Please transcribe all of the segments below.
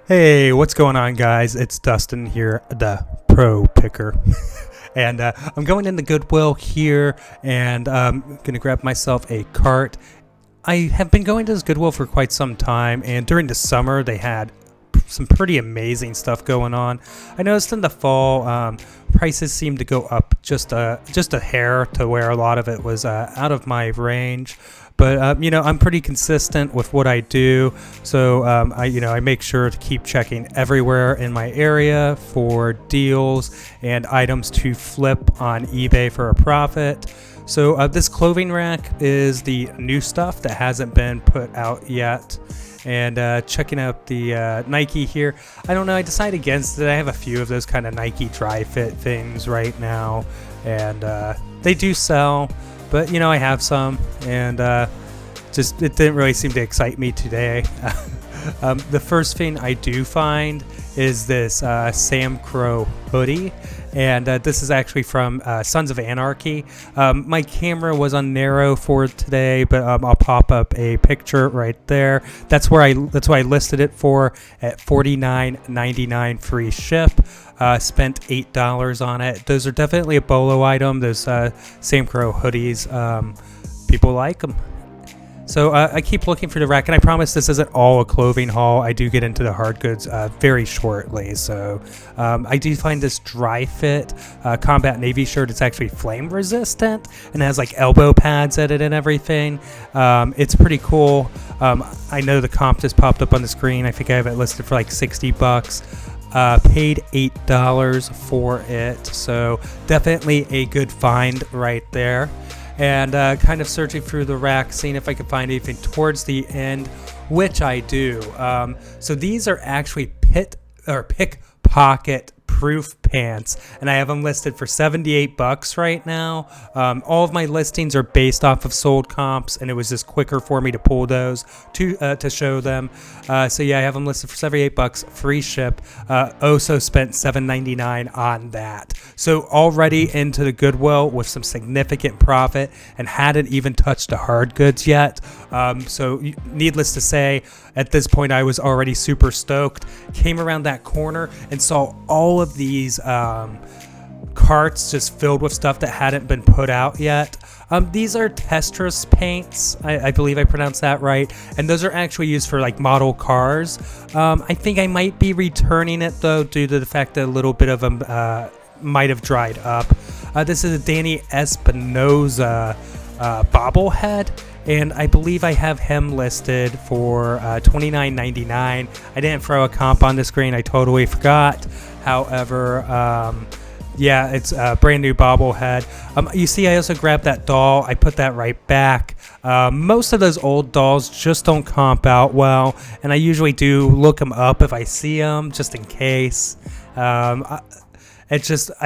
Hey, what's going on, guys? It's Dustin here, the Pro Picker. And I'm going into Goodwill here and going to grab myself a cart. I have been going to this Goodwill for quite some time, and during the summer they had some pretty amazing stuff going on. I noticed in the fall prices seemed to go up just a hair to where a lot of it was out of my range. But I'm pretty consistent with what I do, so I make sure to keep checking everywhere in my area for deals and items to flip on eBay for a profit. So this clothing rack is the new stuff that hasn't been put out yet. And checking out the Nike here. I don't know, I decided against it. I have a few of those kind of Nike dry fit things right now, and they do sell. But I have some, and just it didn't really seem to excite me today. The first thing I do find is this Sam Crow hoodie, and this is actually from Sons of Anarchy. My camera was on narrow for today, but I'll pop up a picture right there. That's what I listed it for at $49.99 free ship. Spent $8 on it. Those are definitely a bolo item. Those Sam Crow hoodies. People like them. So I keep looking for the rack, and I promise this isn't all a clothing haul. I do get into the hard goods very shortly. So I do find this dry fit combat navy shirt. It's actually flame resistant and has like elbow pads at it and everything. It's pretty cool. I know the comp just popped up on the screen. I think I have it listed for like $60. Paid $8 for it. So definitely a good find right there. And kind of searching through the rack, seeing if I could find anything towards the end, which I do. So these are actually pickpocket proof pants, and I have them listed for $78 right now. All of my listings are based off of sold comps, and it was just quicker for me to pull those to show them. So yeah, I have them listed for $78, free ship. Also spent $7.99 on that. So already into the Goodwill with some significant profit, and hadn't even touched the hard goods yet. So needless to say, at this point I was already super stoked. Came around that corner and saw all of these carts just filled with stuff that hadn't been put out yet. These are Tetris paints, I believe I pronounced that right, and those are actually used for like model cars. I think I might be returning it though, due to the fact that a little bit of them might have dried up. This is a Danny Espinosa bobblehead, and I believe I have him listed for $29.99. I didn't throw a comp on the screen, I totally forgot. However, yeah, it's a brand new bobblehead. You see, I also grabbed that doll. I put that right back. Most of those old dolls just don't comp out well, and I usually do look them up if I see them, just in case. I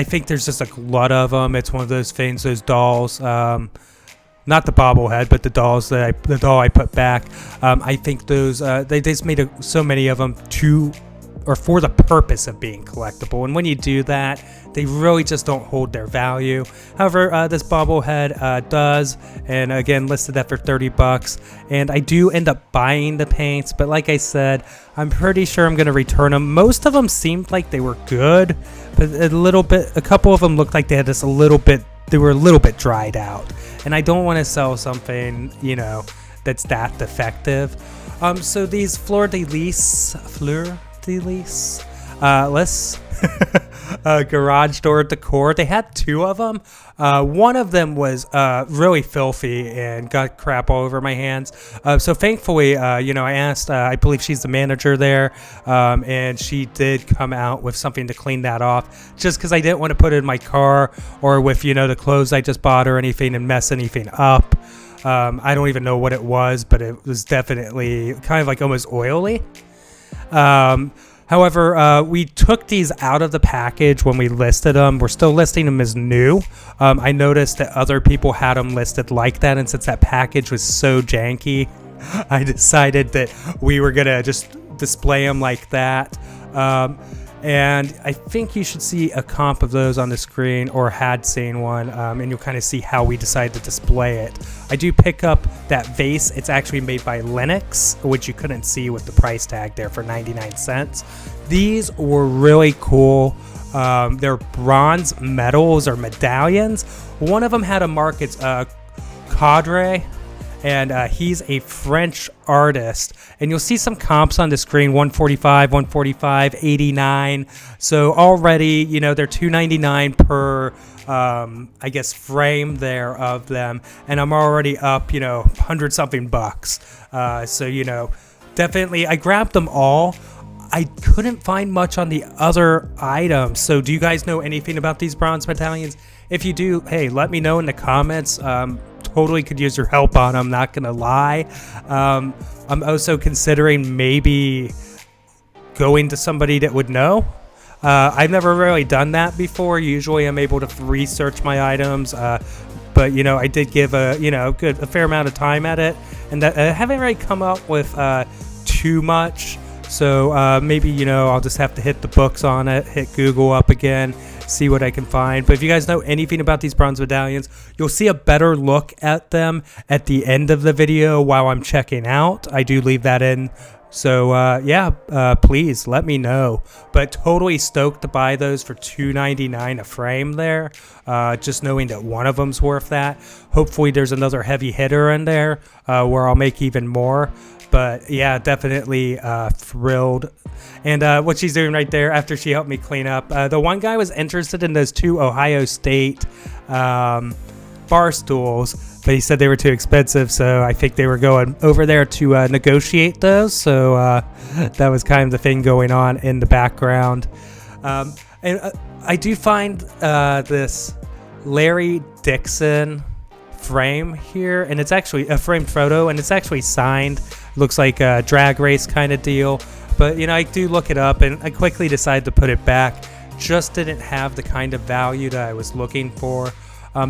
think there's just a glut of them. It's one of those things, those dolls. Not the bobblehead, but the dolls the doll I put back. I think those they just made so many of them for the purpose of being collectible, and when you do that, they really just don't hold their value. However, this bobblehead does, and again listed that for $30, and I do end up buying the paints, but like I said, I'm pretty sure I'm going to return them. Most of them seemed like they were good, but a couple of them looked like they had just they were a little bit dried out, and I don't want to sell something that's that defective. So these fleur de lis garage door decor, they had two of them. One of them was really filthy and got crap all over my hands. So thankfully, I asked, I believe she's the manager there, and she did come out with something to clean that off, just because I didn't want to put it in my car or with, the clothes I just bought or anything and mess anything up. I don't even know what it was, but it was definitely kind of like almost oily. However, we took these out of the package when we listed them. We're still listing them as new. I noticed that other people had them listed like that, and since that package was so janky, I decided that we were going to just display them like that. And I think you should see a comp of those on the screen, or had seen one, and you'll kind of see how we decided to display it. I do pick up that vase. It's actually made by Linux, which you couldn't see with the price tag there, for 99 cents. These were really cool. They're bronze medals or medallions. One of them had a mark. It's Cadre, and he's a French artist, and you'll see some comps on the screen: 145, 145, 89. So already, you know, they're $2.99 per I guess frame there of them, and I'm already up, you know, 100 something bucks. So, you know, definitely I grabbed them all. I couldn't find much on the other items. So do you guys know anything about these bronze medallions? If you do, hey, let me know in the comments. Totally could use your help on them, not gonna lie. I'm also considering maybe going to somebody that would know. I've never really done that before. Usually I'm able to research my items, but you know, I did give a fair amount of time at it, and that I haven't really come up with too much. So maybe, you know, I'll just have to hit the books on it, hit Google up again, see what I can find. But if you guys know anything about these bronze medallions, you'll see a better look at them at the end of the video while I'm checking out. I do leave that in. So please let me know. But totally stoked to buy those for $2.99 a frame there. Just knowing that one of them's worth that. Hopefully there's another heavy hitter in there where I'll make even more. But yeah, definitely thrilled. And what she's doing right there after she helped me clean up, the one guy was interested in those 2 Ohio State bar stools, but he said they were too expensive, so I think they were going over there to negotiate those. So that was kind of the thing going on in the background. And I do find this Larry Dixon frame here, and it's actually a framed photo, and it's actually signed. Looks like a drag race kind of deal. But, you know, I do look it up, and I quickly decided to put it back. Just didn't have the kind of value that I was looking for.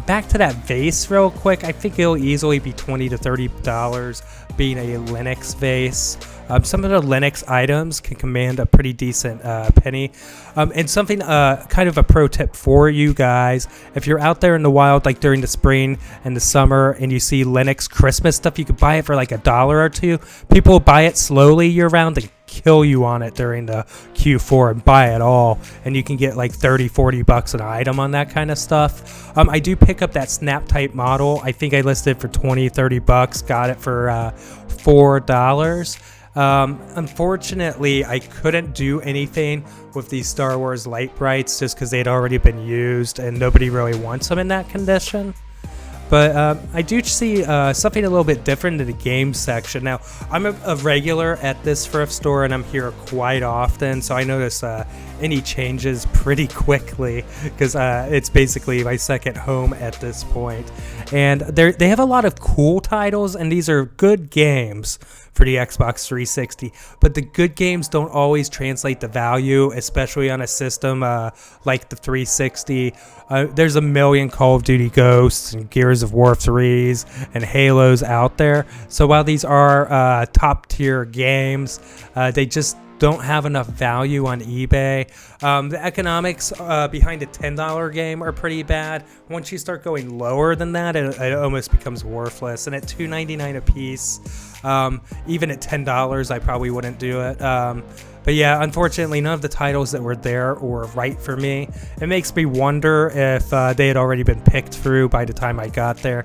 Back to that vase real quick. I think it'll easily be $20 to $30 being a Linux vase. Some of the Linux items can command a pretty decent penny. And something, kind of a pro tip for you guys, if you're out there in the wild, like during the spring and the summer, and you see Linux Christmas stuff, you could buy it for like $1 or $2. People will buy it slowly year round and kill you on it during the Q4 and buy it all, and you can get like 30-40 bucks an item on that kind of stuff. I do pick up that snap type model. I think I listed it for 20-30 bucks, got it for $4. Unfortunately, I couldn't do anything with these Star Wars light brights just because they'd already been used and nobody really wants them in that condition. But I do see something a little bit different in the game section. Now, I'm a regular at this thrift store, and I'm here quite often, so I notice any changes pretty quickly because it's basically my second home at this point. And they have a lot of cool titles, and these are good games for the Xbox 360, but the good games don't always translate the value, especially on a system like the 360. There's a million Call of Duty Ghosts and Gears of War 3s and Halos out there, so while these are top tier games, they just don't have enough value on eBay. The economics behind a $10 game are pretty bad. Once you start going lower than that, it almost becomes worthless. And at $2.99 a piece, even at $10, I probably wouldn't do it. But yeah, unfortunately, none of the titles that were there were right for me. It makes me wonder if they had already been picked through by the time I got there,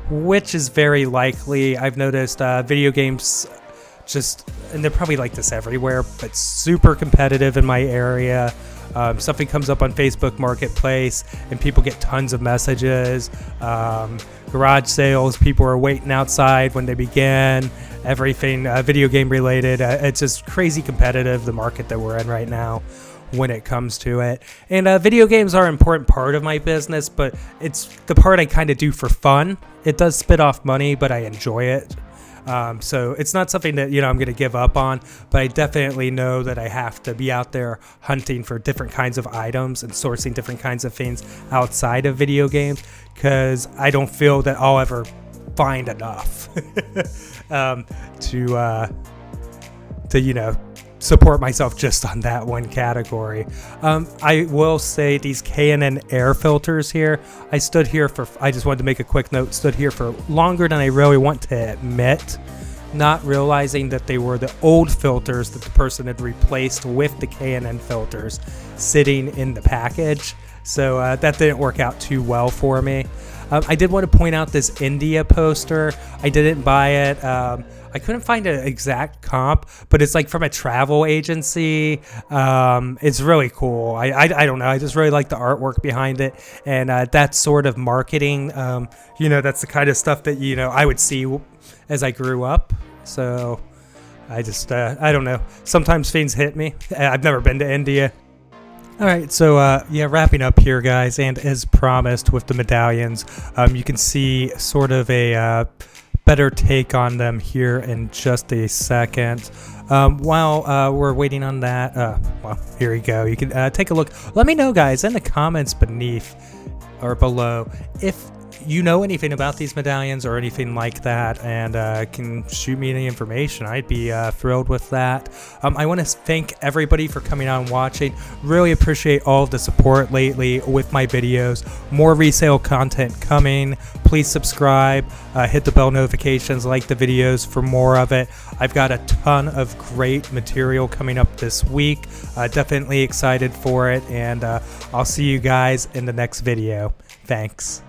which is very likely. I've noticed video games and they're probably like this everywhere, but super competitive in my area. Something comes up on Facebook Marketplace and people get tons of messages. Garage sales, people are waiting outside when they begin. Everything video game related. It's just crazy competitive, the market that we're in right now when it comes to it. And video games are an important part of my business, but it's the part I kind of do for fun. It does spit off money, but I enjoy it. So it's not something that, I'm going to give up on, but I definitely know that I have to be out there hunting for different kinds of items and sourcing different kinds of things outside of video games, because I don't feel that I'll ever find support myself just on that one category. I will say these K&N air filters here, I just wanted to make a quick note, stood here for longer than I really want to admit, not realizing that they were the old filters that the person had replaced with the K&N filters sitting in the package. So that didn't work out too well for me. I did want to point out this India poster. I didn't buy it. I couldn't find an exact comp, but it's like from a travel agency. It's really cool. I don't know. I just really like the artwork behind it, and that sort of marketing. That's the kind of stuff that I would see as I grew up. So I just I don't know. Sometimes things hit me. I've never been to India. All right, so wrapping up here, guys, and as promised with the medallions, you can see sort of a better take on them here in just a second. While we're waiting on that, well, here you go. You can take a look. Let me know, guys, in the comments beneath or below if you know anything about these medallions or anything like that, and can shoot me any information. I'd be thrilled with that. I want to thank everybody for coming out and watching. Really appreciate all of the support lately with my videos. More resale content coming. Please subscribe, hit the bell notifications, like the videos for more of it. I've got a ton of great material coming up this week. Definitely excited for it, and I'll see you guys in the next video. Thanks.